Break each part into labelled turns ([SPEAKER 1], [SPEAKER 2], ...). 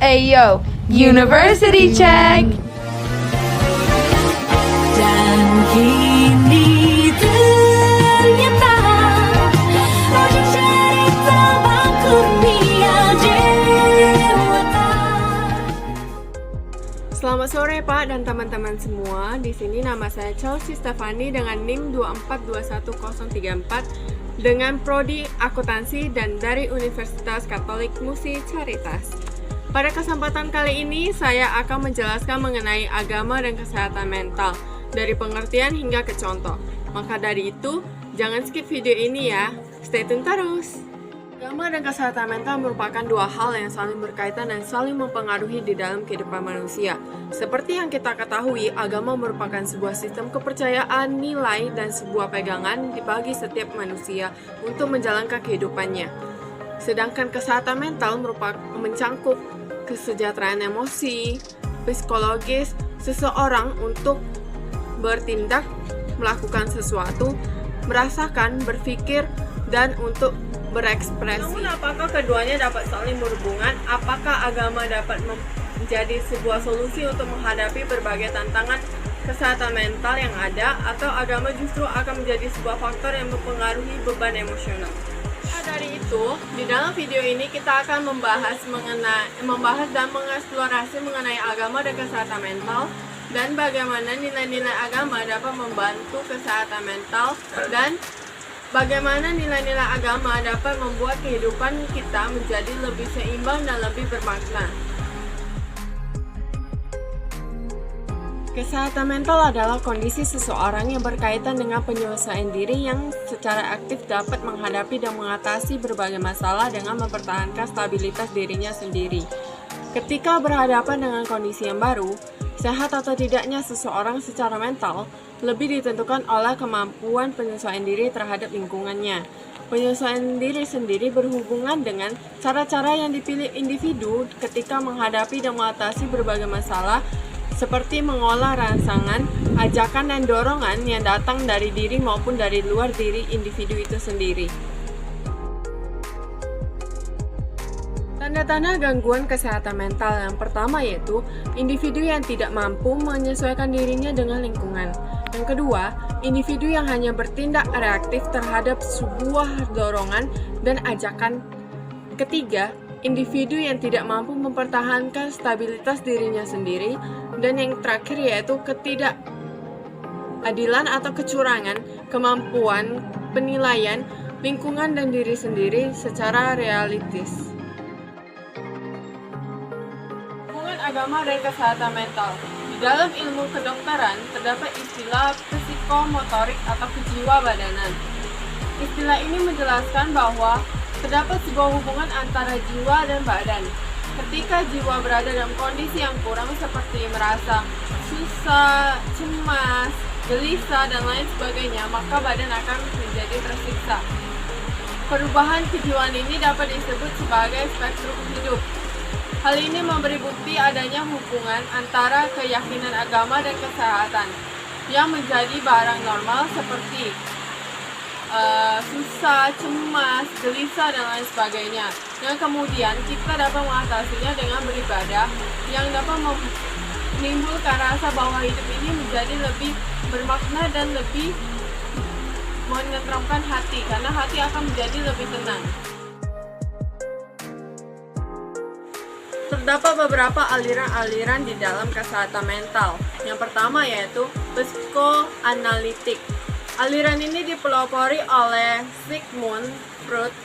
[SPEAKER 1] Ayo, University Check!
[SPEAKER 2] Dan kini ternyata banyak cerita kurnia dewata.
[SPEAKER 3] Selamat sore Pak dan teman-teman semua. Di sini nama saya Chelsea Stefani dengan NIM 2421034 dengan prodi akuntansi dan dari Universitas Katolik Musi Caritas. Pada kesempatan kali ini saya akan menjelaskan mengenai agama dan kesehatan mental dari pengertian hingga ke contoh. Maka dari itu, jangan skip video ini ya. Stay tune terus. Agama dan kesehatan mental merupakan dua hal yang saling berkaitan dan saling mempengaruhi di dalam kehidupan manusia. Seperti yang kita ketahui, agama merupakan sebuah sistem kepercayaan, nilai, dan sebuah pegangan bagi setiap manusia untuk menjalankan kehidupannya. Sedangkan kesehatan mental merupakan mencangkup kesejahteraan emosi, psikologis seseorang untuk bertindak, melakukan sesuatu, merasakan, berpikir, dan untuk berekspresi. Namun apakah keduanya dapat saling berhubungan? Apakah agama dapat menjadi sebuah solusi untuk menghadapi berbagai tantangan kesehatan mental yang ada, atau agama justru akan menjadi sebuah faktor yang mempengaruhi beban emosional? Dari itu, di dalam video ini kita akan membahas dan mengeksplorasi mengenai agama dan kesehatan mental, dan bagaimana nilai-nilai agama dapat membantu kesehatan mental, dan bagaimana nilai-nilai agama dapat membuat kehidupan kita menjadi lebih seimbang dan lebih bermakna. Kesehatan mental adalah kondisi seseorang yang berkaitan dengan penyelesaian diri yang secara aktif dapat menghadapi dan mengatasi berbagai masalah dengan mempertahankan stabilitas dirinya sendiri. Ketika berhadapan dengan kondisi yang baru, sehat atau tidaknya seseorang secara mental lebih ditentukan oleh kemampuan penyesuaian diri terhadap lingkungannya. Penyesuaian diri sendiri berhubungan dengan cara-cara yang dipilih individu ketika menghadapi dan mengatasi berbagai masalah, seperti mengolah rangsangan, ajakan, dan dorongan yang datang dari diri maupun dari luar diri individu itu sendiri. Tanda-tanda gangguan kesehatan mental yang pertama yaitu individu yang tidak mampu menyesuaikan dirinya dengan lingkungan. Yang kedua, individu yang hanya bertindak reaktif terhadap sebuah dorongan dan ajakan. Ketiga, individu yang tidak mampu mempertahankan stabilitas dirinya sendiri. Dan yang terakhir yaitu ketidakadilan atau kecurangan, kemampuan, penilaian, lingkungan dan diri sendiri secara realistis. Hubungan agama dan kesehatan mental. Di dalam ilmu kedokteran terdapat istilah psikomotorik atau kejiwabadanan. Istilah ini menjelaskan bahwa terdapat sebuah hubungan antara jiwa dan badan. Ketika jiwa berada dalam kondisi yang kurang seperti merasa susah, cemas, gelisah, dan lain sebagainya, maka badan akan menjadi tersiksa. Perubahan kejiwaan ini dapat disebut sebagai spektrum hidup. Hal ini memberi bukti adanya hubungan antara keyakinan agama dan kesehatan yang menjadi barang normal seperti susah, cemas, gelisah, dan lain sebagainya. Yang kemudian kita dapat mengatasinya dengan beribadah yang dapat menimbulkan rasa bahwa hidup ini menjadi lebih bermakna dan lebih menenteramkan hati, karena hati akan menjadi lebih tenang. Terdapat beberapa aliran-aliran di dalam kesehatan mental. Yang pertama yaitu psikoanalitik. Aliran ini dipelopori oleh Sigmund Freud.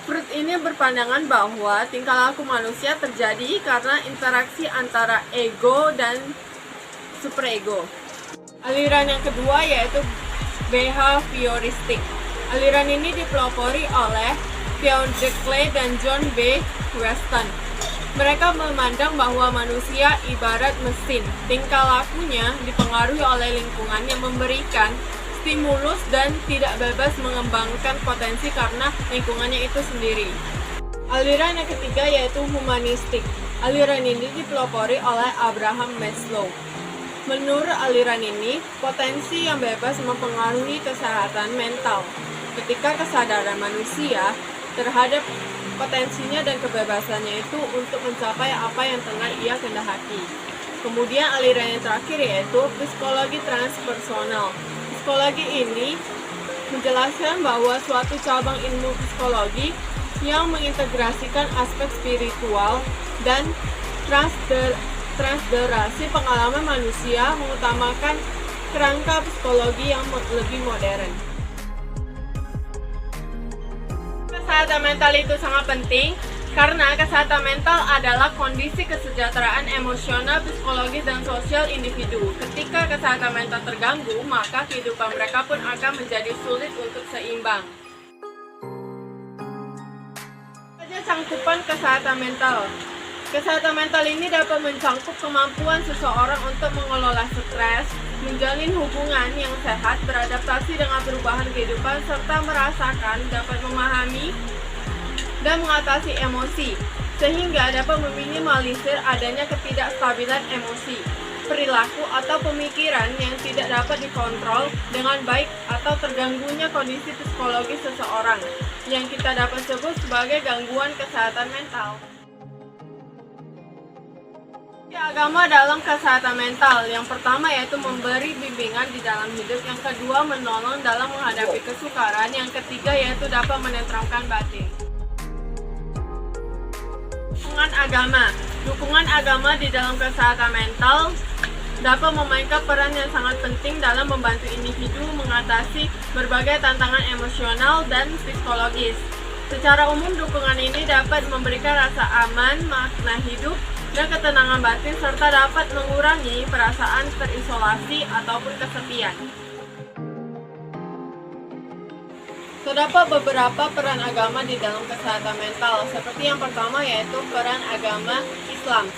[SPEAKER 3] Freud ini berpandangan bahwa tingkah laku manusia terjadi karena interaksi antara ego dan superego. Aliran yang kedua yaitu behavioristik. Aliran ini dipelopori oleh Theodore Clay dan John B. Weston. Mereka memandang bahwa manusia ibarat mesin. Tingkah lakunya dipengaruhi oleh lingkungan yang memberikan stimulus dan tidak bebas mengembangkan potensi karena lingkungannya itu sendiri. Aliran yang ketiga yaitu humanistik. Aliran ini dipelopori oleh Abraham Maslow. Menurut aliran ini, potensi yang bebas mempengaruhi kesehatan mental. Ketika kesadaran manusia terhadap potensinya dan kebebasannya itu untuk mencapai apa yang tengah ia kehendaki. Kemudian aliran yang terakhir yaitu psikologi transpersonal. Psikologi ini menjelaskan bahwa suatu cabang ilmu psikologi yang mengintegrasikan aspek spiritual dan transderasi pengalaman manusia, mengutamakan kerangka psikologi yang lebih modern. Kesehatan mental itu sangat penting karena kesehatan mental adalah kondisi kesejahteraan emosional, psikologis, dan sosial individu. Ketika kesehatan mental terganggu, maka kehidupan mereka pun akan menjadi sulit untuk seimbang. Saja cangkupan kesehatan mental. Kesehatan mental ini dapat mencangkup kemampuan seseorang untuk mengelola stres, menjalin hubungan yang sehat, beradaptasi dengan perubahan kehidupan, serta merasakan, dapat memahami, dan mengatasi emosi, sehingga dapat meminimalisir adanya ketidakstabilan emosi, perilaku, atau pemikiran yang tidak dapat dikontrol dengan baik atau terganggunya kondisi psikologis seseorang, yang kita dapat sebut sebagai gangguan kesehatan mental. Agama dalam kesehatan mental. Yang pertama yaitu memberi bimbingan di dalam hidup, yang kedua menolong dalam menghadapi kesukaran, yang ketiga yaitu dapat menenteramkan batin. Dukungan agama di dalam kesehatan mental dapat memainkan peran yang sangat penting dalam membantu individu mengatasi berbagai tantangan emosional dan psikologis. Secara umum, dukungan ini dapat memberikan rasa aman, makna hidup, dan ketenangan batin, serta dapat mengurangi perasaan terisolasi ataupun kesepian. Terdapat beberapa peran agama di dalam kesehatan mental, seperti yang pertama yaitu peran agama Islam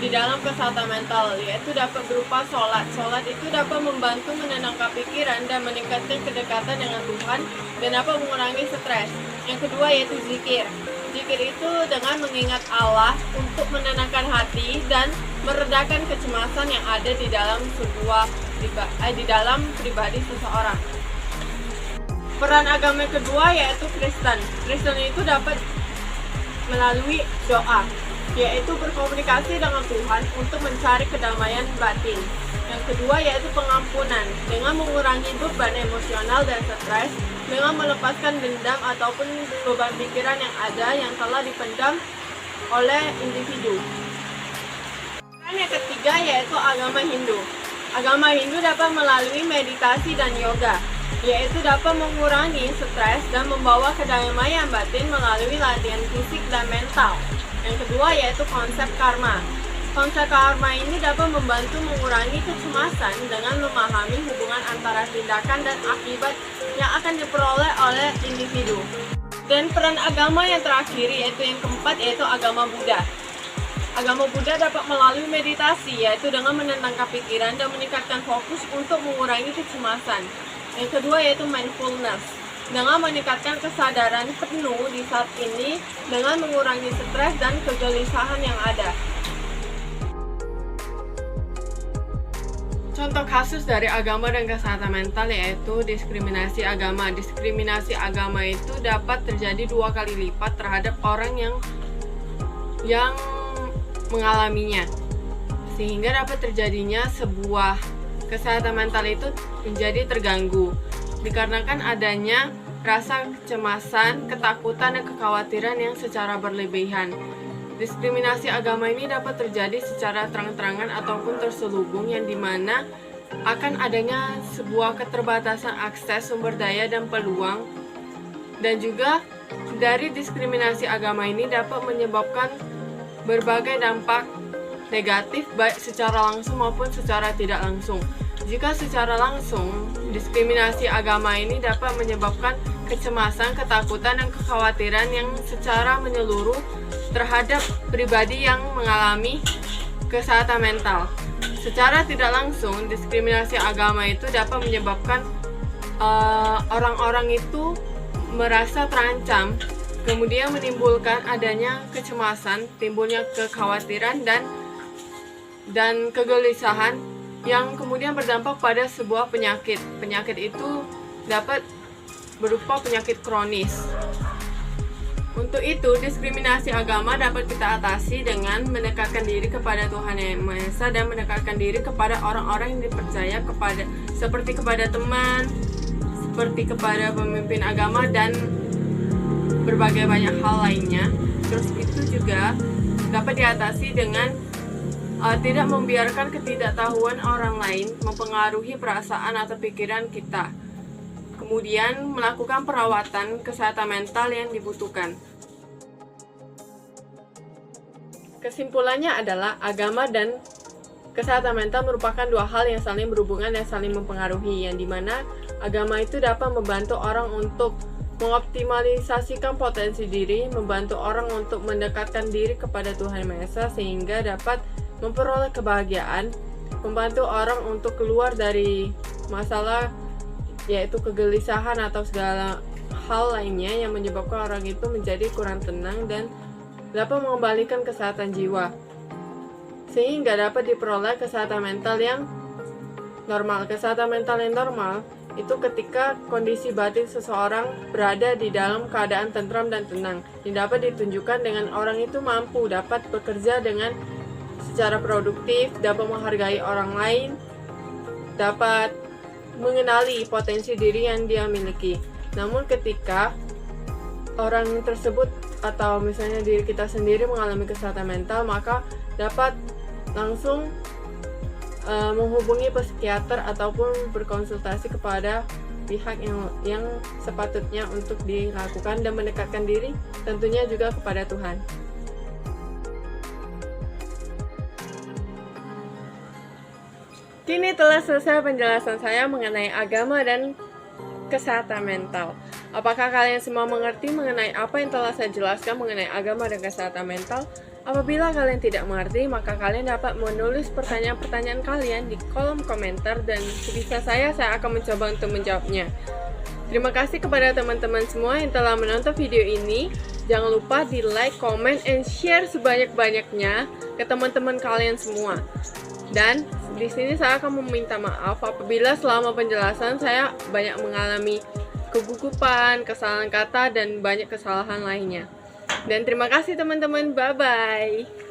[SPEAKER 3] di dalam kesehatan mental, yaitu dapat berupa sholat. Sholat itu dapat membantu menenangkan pikiran dan meningkatkan kedekatan dengan Tuhan dan dapat mengurangi stres. Yang kedua yaitu zikir. Zikir itu dengan mengingat Allah untuk menenangkan hati dan meredakan kecemasan yang ada di dalam pribadi seseorang. Peran agama kedua yaitu Kristen. Kristen itu dapat melalui doa, yaitu berkomunikasi dengan Tuhan untuk mencari kedamaian batin. Yang kedua yaitu pengampunan, dengan mengurangi beban emosional dan stres, dengan melepaskan dendam ataupun beban pikiran yang ada yang telah dipendam oleh individu. Dan yang ketiga yaitu agama Hindu. Agama Hindu dapat melalui meditasi dan yoga, yaitu dapat mengurangi stres dan membawa kedamaian batin melalui latihan fisik dan mental. Yang kedua yaitu konsep karma. Konsep karma ini dapat membantu mengurangi kecemasan dengan memahami hubungan antara tindakan dan akibat yang akan diperoleh oleh individu. Dan peran agama yang terakhir yaitu yang keempat yaitu agama Buddha. Agama Buddha dapat melalui meditasi, yaitu dengan menenangkan pikiran dan meningkatkan fokus untuk mengurangi kecemasan. Yang kedua yaitu mindfulness, dengan meningkatkan kesadaran penuh di saat ini dengan mengurangi stres dan kegelisahan yang ada. Contoh kasus dari agama dan kesehatan mental yaitu diskriminasi agama. Diskriminasi agama itu dapat terjadi 2 kali lipat terhadap orang yang mengalaminya, sehingga dapat terjadinya sebuah kesehatan mental itu menjadi terganggu dikarenakan adanya rasa kecemasan, ketakutan, dan kekhawatiran yang secara berlebihan. Diskriminasi agama ini dapat terjadi secara terang-terangan ataupun terselubung, yang dimana akan adanya sebuah keterbatasan akses sumber daya dan peluang. Dan juga dari diskriminasi agama ini dapat menyebabkan berbagai dampak negatif baik secara langsung maupun secara tidak langsung. Jika secara langsung, diskriminasi agama ini dapat menyebabkan kecemasan, ketakutan, dan kekhawatiran yang secara menyeluruh terhadap pribadi yang mengalami kesehatan mental. Secara tidak langsung, diskriminasi agama itu dapat menyebabkan orang-orang itu merasa terancam, kemudian menimbulkan adanya kecemasan, timbulnya kekhawatiran dan kegelisahan yang kemudian berdampak pada sebuah penyakit. Penyakit itu dapat berupa penyakit kronis. Untuk itu, diskriminasi agama dapat kita atasi dengan mendekatkan diri kepada Tuhan Yang Maha Esa dan mendekatkan diri kepada orang-orang yang dipercaya seperti kepada teman, seperti kepada pemimpin agama dan berbagai banyak hal lainnya. Terus itu juga dapat diatasi dengan tidak membiarkan ketidaktahuan orang lain mempengaruhi perasaan atau pikiran kita. Kemudian melakukan perawatan kesehatan mental yang dibutuhkan. Kesimpulannya adalah agama dan kesehatan mental merupakan dua hal yang saling berhubungan dan saling mempengaruhi, yang dimana agama itu dapat membantu orang untuk mengoptimalisasikan potensi diri, membantu orang untuk mendekatkan diri kepada Tuhan Yang Maha Esa sehingga dapat memperoleh kebahagiaan, membantu orang untuk keluar dari masalah yaitu kegelisahan atau segala hal lainnya yang menyebabkan orang itu menjadi kurang tenang dan dapat mengembalikan kesehatan jiwa sehingga dapat diperoleh kesehatan mental yang normal. Kesehatan mental yang normal itu ketika kondisi batin seseorang berada di dalam keadaan tentram dan tenang, yang dapat ditunjukkan dengan orang itu mampu dapat bekerja dengan secara produktif, dapat menghargai orang lain, dapat mengenali potensi diri yang dia miliki. Namun ketika orang tersebut atau misalnya diri kita sendiri mengalami kesehatan mental, maka dapat langsung menghubungi psikiater ataupun berkonsultasi kepada pihak yang sepatutnya untuk dilakukan dan mendekatkan diri tentunya juga kepada Tuhan. Kini telah selesai penjelasan saya mengenai agama dan kesehatan mental. Apakah kalian semua mengerti mengenai apa yang telah saya jelaskan mengenai agama dan kesehatan mental? Apabila kalian tidak mengerti, maka kalian dapat menulis pertanyaan-pertanyaan kalian di kolom komentar dan sebisa saya akan mencoba untuk menjawabnya. Terima kasih kepada teman-teman semua yang telah menonton video ini. Jangan lupa di like, comment, and share sebanyak-banyaknya ke teman-teman kalian semua. Dan di sini saya akan meminta maaf apabila selama penjelasan saya banyak mengalami kegugupan, kesalahan kata, dan banyak kesalahan lainnya. Dan terima kasih teman-teman, bye-bye.